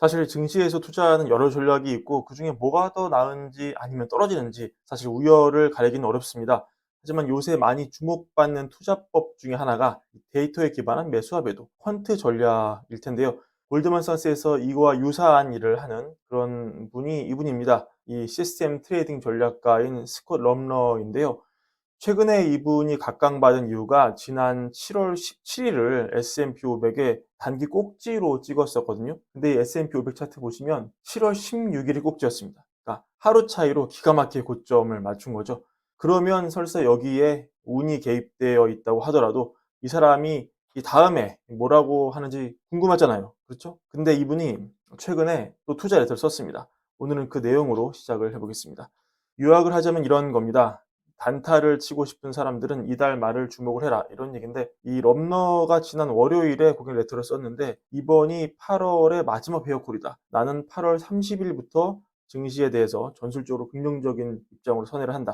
사실 증시에서 투자하는 여러 전략이 있고 그중에 뭐가 더 나은지 아니면 떨어지는지 사실 우열을 가리기는 어렵습니다. 하지만 요새 많이 주목받는 투자법 중에 하나가 데이터에 기반한 매수와 매도, 퀀트 전략일 텐데요. 골드만삭스에서 이거와 유사한 일을 하는 그런 분이 이분입니다. 이 시스템 트레이딩 전략가인 스콧 럼러인데요. 최근에 이분이 각광받은 이유가 지난 7월 17일을 S&P 500에 단기 꼭지로 찍었었거든요. 근데 이 S&P 500 차트 보시면 7월 16일이 꼭지였습니다. 그러니까 하루 차이로 기가 막히게 고점을 맞춘 거죠. 그러면 설사 여기에 운이 개입되어 있다고 하더라도 이 사람이 이 다음에 뭐라고 하는지 궁금하잖아요. 그렇죠? 근데 이분이 최근에 또 투자 레터를 썼습니다. 오늘은 그 내용으로 시작을 해보겠습니다. 요약을 하자면 이런 겁니다. 단타를 치고 싶은 사람들은 이달 말을 주목을 해라 이런 얘기인데, 이 럼너가 지난 월요일에 고객 레터를 썼는데 이번이 8월의 마지막 회원콜이다. 나는 8월 30일부터 증시에 대해서 전술적으로 긍정적인 입장으로 선회를 한다.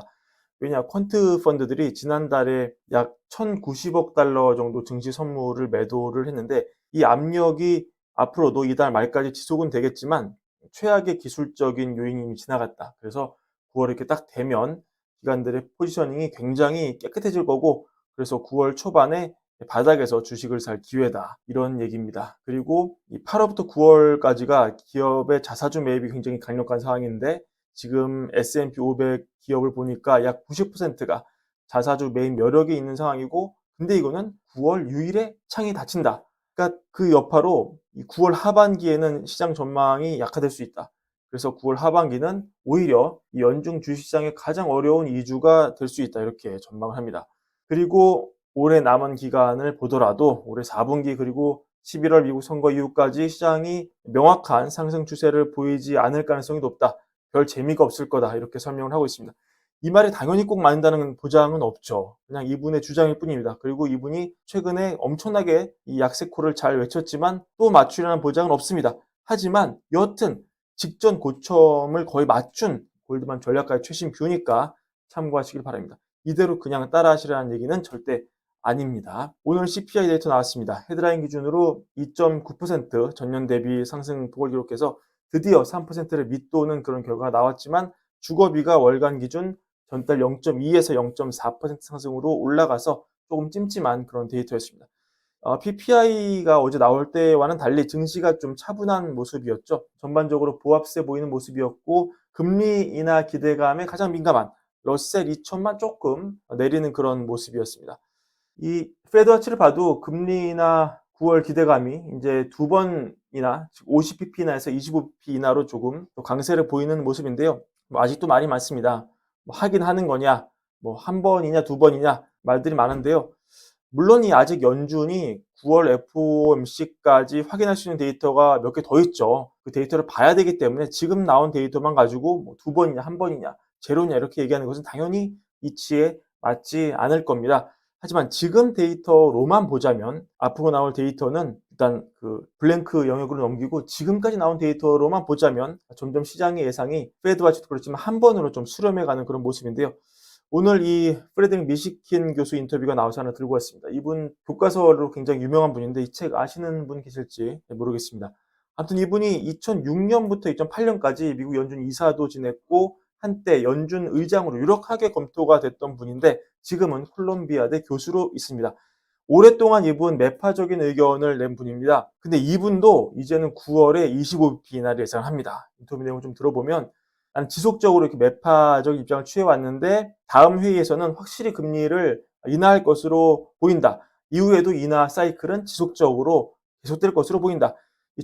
왜냐, 퀀트 펀드들이 지난달에 약 1,090억 달러 정도 증시 선물을 매도를 했는데 이 압력이 앞으로도 이달 말까지 지속은 되겠지만 최악의 기술적인 요인이 이미 지나갔다. 그래서 9월 이렇게 딱 되면 기관들의 포지셔닝이 굉장히 깨끗해질 거고, 그래서 9월 초반에 바닥에서 주식을 살 기회다 이런 얘기입니다. 그리고 이 8월부터 9월까지가 기업의 자사주 매입이 굉장히 강력한 상황인데 지금 S&P 500 기업을 보니까 약 90%가 자사주 매입 여력이 있는 상황이고, 근데 이거는 9월 6일에 창이 닫힌다. 그러니까 그 여파로 이 9월 하반기에는 시장 전망이 약화될 수 있다. 그래서 9월 하반기는 오히려 이 연중 주식시장의 가장 어려운 2주가 될 수 있다 이렇게 전망을 합니다. 그리고 올해 남은 기간을 보더라도 올해 4분기 그리고 11월 미국 선거 이후까지 시장이 명확한 상승 추세를 보이지 않을 가능성이 높다. 별 재미가 없을 거다 이렇게 설명을 하고 있습니다. 이 말이 당연히 꼭 맞는다는 보장은 없죠. 그냥 이분의 주장일 뿐입니다. 그리고 이분이 최근에 엄청나게 이 약세코를 잘 외쳤지만 또 맞추려는 보장은 없습니다. 하지만 여하튼 직전 고점을 거의 맞춘 골드만 전략가의 최신 뷰니까 참고하시길 바랍니다. 이대로 그냥 따라 하시라는 얘기는 절대 아닙니다. 오늘 CPI 데이터 나왔습니다. 헤드라인 기준으로 2.9% 전년 대비 상승폭을 기록해서 드디어 3%를 밑도는 그런 결과가 나왔지만 주거비가 월간 기준 전달 0.2에서 0.4% 상승으로 올라가서 조금 찜찜한 그런 데이터였습니다. PPI가 어제 나올 때와는 달리 증시가 좀 차분한 모습이었죠. 전반적으로 보합세 보이는 모습이었고 금리 인하 기대감에 가장 민감한 러셀 2000만 조금 내리는 그런 모습이었습니다. 이 페드 와치를 봐도 금리 인하 9월 기대감이 이제 두 번이나 50pp 인하에서 25pp 인하로 조금 강세를 보이는 모습인데요. 아직도 말이 많습니다. 하긴 하는 거냐, 한 번이냐 두 번이냐 말들이 많은데요. 물론 이 아직 연준이 9월 FOMC까지 확인할 수 있는 데이터가 몇 개 더 있죠. 그 데이터를 봐야 되기 때문에 지금 나온 데이터만 가지고 두 번이냐 한 번이냐 제로냐 이렇게 얘기하는 것은 당연히 이치에 맞지 않을 겁니다. 하지만 지금 데이터로만 보자면 앞으로 나올 데이터는 일단 그 블랭크 영역으로 넘기고 지금까지 나온 데이터로만 보자면 점점 시장의 예상이 페드 와치도 그렇지만 한 번으로 좀 수렴해가는 그런 모습인데요. 오늘 이 프레드릭 미시킨 교수 인터뷰가 나와서 하나 들고 왔습니다. 이분 교과서로 굉장히 유명한 분인데 이 책 아시는 분 계실지 모르겠습니다. 아무튼 이분이 2006년부터 2008년까지 미국 연준 이사도 지냈고 한때 연준 의장으로 유력하게 검토가 됐던 분인데 지금은 콜롬비아대 교수로 있습니다. 오랫동안 이분 매파적인 의견을 낸 분입니다. 근데 이분도 이제는 9월에 25bp 인하를 예상합니다. 인터뷰 내용을 좀 들어보면 나는 지속적으로 이렇게 매파적인 입장을 취해왔는데 다음 회의에서는 확실히 금리를 인하할 것으로 보인다. 이후에도 인하 사이클은 지속적으로 계속될 것으로 보인다.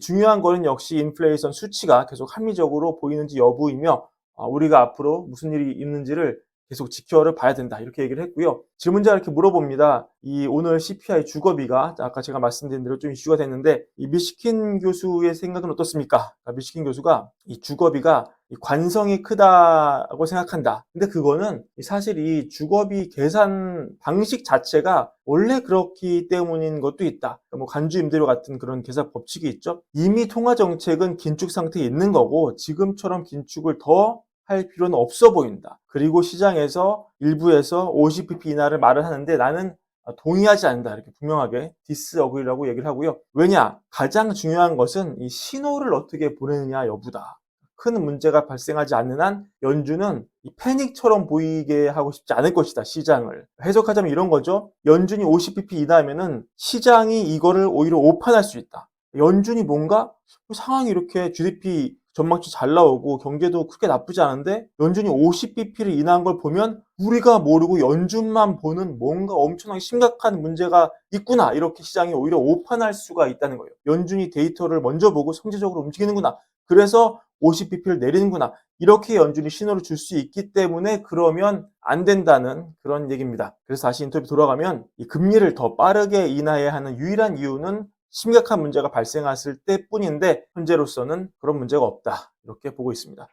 중요한 거는 역시 인플레이션 수치가 계속 합리적으로 보이는지 여부이며 우리가 앞으로 무슨 일이 있는지를 계속 지켜를 봐야 된다. 이렇게 얘기를 했고요. 질문자가 이렇게 물어봅니다. 이 오늘 CPI 주거비가 아까 제가 말씀드린 대로 좀 이슈가 됐는데 이 미시킨 교수의 생각은 어떻습니까? 미시킨 교수가 이 주거비가 이 관성이 크다고 생각한다. 근데 그거는 사실 이 주거비 계산 방식 자체가 원래 그렇기 때문인 것도 있다. 간주 임대료 같은 그런 계산 법칙이 있죠. 이미 통화 정책은 긴축 상태에 있는 거고 지금처럼 긴축을 더 할 필요는 없어 보인다. 그리고 시장에서 일부에서 50bp 인하를 말을 하는데 나는 동의하지 않는다. 이렇게 분명하게 디스어그리라고 얘기를 하고요. 왜냐? 가장 중요한 것은 이 신호를 어떻게 보내느냐 여부다. 큰 문제가 발생하지 않는 한 연준은 이 패닉처럼 보이게 하고 싶지 않을 것이다. 시장을. 해석하자면 이런 거죠. 연준이 50bp 인하하면은 시장이 이거를 오히려 오판할 수 있다. 연준이 뭔가 상황이 이렇게 GDP 전망치 잘 나오고 경제도 크게 나쁘지 않은데 연준이 50bp를 인하한 걸 보면 우리가 모르고 연준만 보는 뭔가 엄청나게 심각한 문제가 있구나. 이렇게 시장이 오히려 오판할 수가 있다는 거예요. 연준이 데이터를 먼저 보고 선제적으로 움직이는구나. 그래서 50bp를 내리는구나. 이렇게 연준이 신호를 줄 수 있기 때문에 그러면 안 된다는 그런 얘기입니다. 그래서 다시 인터뷰 돌아가면 이 금리를 더 빠르게 인하해야 하는 유일한 이유는 심각한 문제가 발생했을 때뿐인데 현재로서는 그런 문제가 없다. 이렇게 보고 있습니다.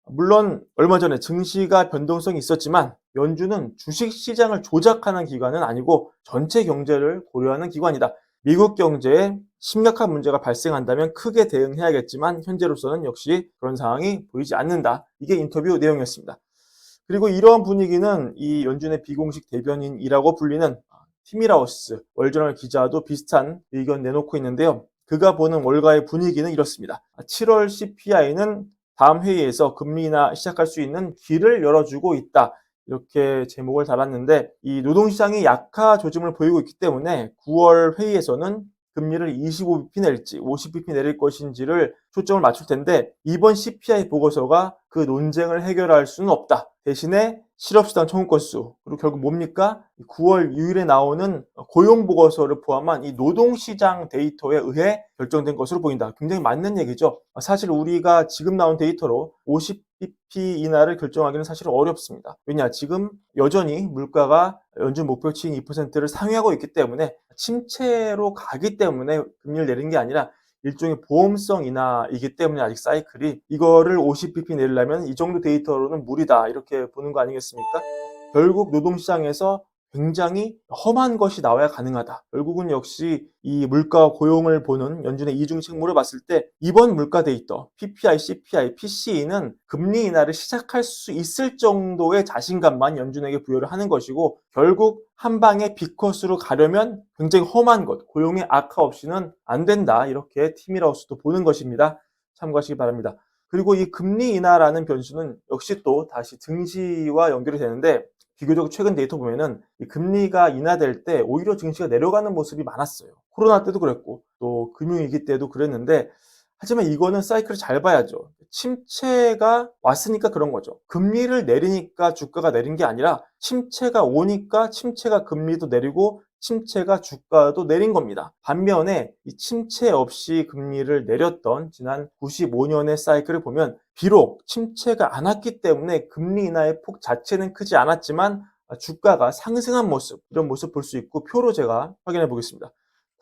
물론 얼마 전에 증시가 변동성이 있었지만 연준은 주식시장을 조작하는 기관은 아니고 전체 경제를 고려하는 기관이다. 미국 경제에 심각한 문제가 발생한다면 크게 대응해야겠지만 현재로서는 역시 그런 상황이 보이지 않는다. 이게 인터뷰 내용이었습니다. 그리고 이러한 분위기는 이 연준의 비공식 대변인이라고 불리는 티미라우스 월저널 기자도 비슷한 의견 내놓고 있는데요. 그가 보는 월가의 분위기는 이렇습니다. 7월 CPI는 다음 회의에서 금리 인하 시작할 수 있는 길을 열어주고 있다. 이렇게 제목을 달았는데 이 노동시장이 약화 조짐을 보이고 있기 때문에 9월 회의에서는 금리를 25bp 낼지 50bp 내릴 것인지를 초점을 맞출 텐데 이번 CPI 보고서가 그 논쟁을 해결할 수는 없다. 대신에 실업수당 청구 건수 그리고 결국 뭡니까? 9월 6일에 나오는 고용보고서를 포함한 이 노동시장 데이터에 의해 결정된 것으로 보인다. 굉장히 맞는 얘기죠. 사실 우리가 지금 나온 데이터로 50bp 인하를 결정하기는 사실 어렵습니다. 왜냐? 지금 여전히 물가가 연준 목표치인 2%를 상회하고 있기 때문에 침체로 가기 때문에 금리를 내린 게 아니라 일종의 보험성 인하이기 때문에 아직 사이클이 이거를 50bp 내리려면 이 정도 데이터로는 무리다 이렇게 보는 거 아니겠습니까? 결국 노동시장에서 굉장히 험한 것이 나와야 가능하다. 결국은 역시 이 물가와 고용을 보는 연준의 이중 책무를 봤을 때 이번 물가 데이터 PPI, CPI, PCE는 금리 인하를 시작할 수 있을 정도의 자신감만 연준에게 부여를 하는 것이고 결국 한 방에 B컷으로 가려면 굉장히 험한 것, 고용의 악화 없이는 안 된다. 이렇게 티미라우스도 보는 것입니다. 참고하시기 바랍니다. 그리고 이 금리 인하라는 변수는 역시 또 다시 증시와 연결이 되는데 비교적 최근 데이터 보면은 이 금리가 인하될 때 오히려 증시가 내려가는 모습이 많았어요. 코로나 때도 그랬고 또 금융위기 때도 그랬는데 하지만 이거는 사이클을 잘 봐야죠. 침체가 왔으니까 그런 거죠. 금리를 내리니까 주가가 내린 게 아니라 침체가 오니까 침체가 금리도 내리고 침체가 주가도 내린 겁니다. 반면에 이 침체 없이 금리를 내렸던 지난 95년의 사이클을 보면 비록 침체가 안 왔기 때문에 금리 인하의 폭 자체는 크지 않았지만 주가가 상승한 모습, 이런 모습 볼 수 있고 표로 제가 확인해 보겠습니다.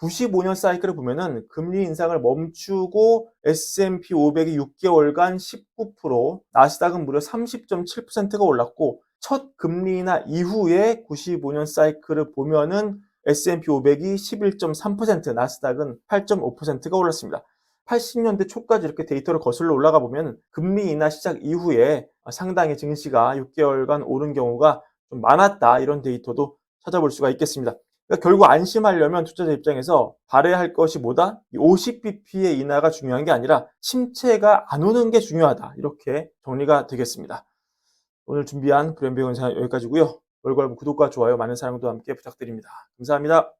95년 사이클을 보면은 금리 인상을 멈추고 S&P 500이 6개월간 19%, 나스닥은 무려 30.7%가 올랐고 첫 금리 인하 이후에 95년 사이클을 보면은 S&P 500이 11.3%, 나스닥은 8.5%가 올랐습니다. 80년대 초까지 이렇게 데이터를 거슬러 올라가 보면 금리 인하 시작 이후에 상당히 증시가 6개월간 오른 경우가 좀 많았다. 이런 데이터도 찾아볼 수가 있겠습니다. 그러니까 결국 안심하려면 투자자 입장에서 바라야 할 것이 뭐다? 50bp의 인하가 중요한 게 아니라 침체가 안 오는 게 중요하다. 이렇게 정리가 되겠습니다. 오늘 준비한 브랜드 영상 여기까지고요. 월괄부 구독과 좋아요 많은 사랑도 함께 부탁드립니다. 감사합니다.